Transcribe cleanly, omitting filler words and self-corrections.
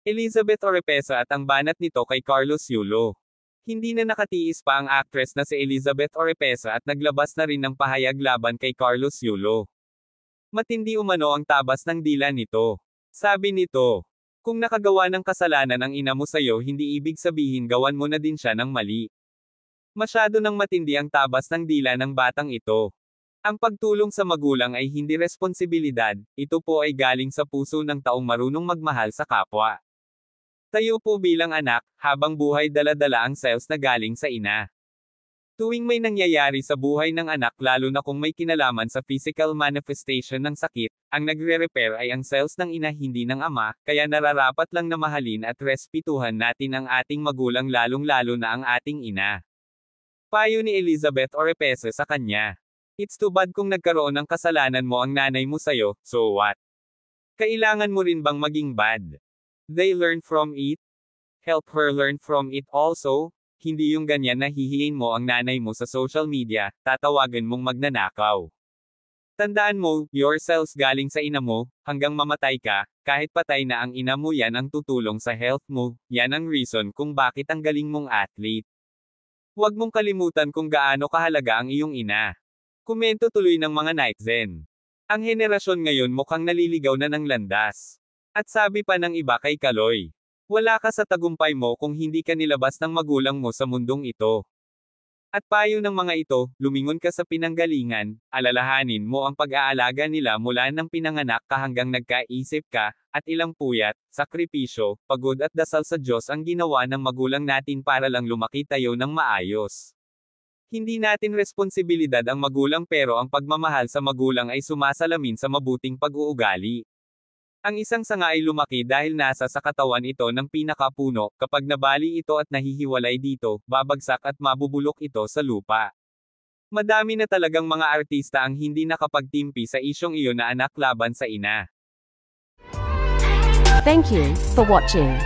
Elizabeth Oropesa at ang banat nito kay Carlos Yulo. Hindi na nakatiis pa ang actress na si Elizabeth Oropesa at naglabas na rin ng pahayag laban kay Carlos Yulo. Matindi umano ang tabas ng dila nito. Sabi nito, kung nakagawa ng kasalanan ang ina mo sa'yo hindi ibig sabihin gawan mo na din siya ng mali. Masyado nang matindi ang tabas ng dila ng batang ito. Ang pagtulong sa magulang ay hindi responsibilidad, ito po ay galing sa puso ng taong marunong magmahal sa kapwa. Tayo po bilang anak, habang buhay dala-dala ang cells na galing sa ina. Tuwing may nangyayari sa buhay ng anak lalo na kung may kinalaman sa physical manifestation ng sakit, ang nagre-repair ay ang cells ng ina hindi ng ama, kaya nararapat lang na mahalin at respetuhan natin ang ating magulang lalong-lalo na ang ating ina. Payo ni Elizabeth Oropesa sa kanya. It's too bad kung nagkaroon ng kasalanan mo ang nanay mo sa'yo, so what? Kailangan mo rin bang maging bad? They learn from it? Help her learn from it also? Hindi yung ganyan na hihiin mo ang nanay mo sa social media, tatawagan mong magnanakaw. Tandaan mo, your cells galing sa ina mo, hanggang mamatay ka, kahit patay na ang ina mo yan ang tutulong sa health mo, yan ang reason kung bakit ang galing mong athlete. Huwag mong kalimutan kung gaano kahalaga ang iyong ina. Komento tuloy ng mga netizen. Ang henerasyon ngayon mukhang naliligaw na ng landas. At sabi pa ng iba kay Kaloy, wala ka sa tagumpay mo kung hindi ka nilabas ng magulang mo sa mundong ito. At payo ng mga ito, lumingon ka sa pinanggalingan, alalahanin mo ang pag-aalaga nila mula nang pinanganak ka hanggang nagkaisip ka, at ilang puyat, sakripisyo, pagod at dasal sa Diyos ang ginawa ng magulang natin para lang lumaki tayo ng maayos. Hindi natin responsibilidad ang magulang pero ang pagmamahal sa magulang ay sumasalamin sa mabuting pag-uugali. Ang isang sanga ay lumaki dahil nasa sa katawan ito ng pinakapuno, kapag nabali ito at nahihiwalay dito, babagsak at mabubulok ito sa lupa. Madami na talagang mga artista ang hindi nakapagtimpi sa isyong iyon na anak laban sa ina. Thank you for watching.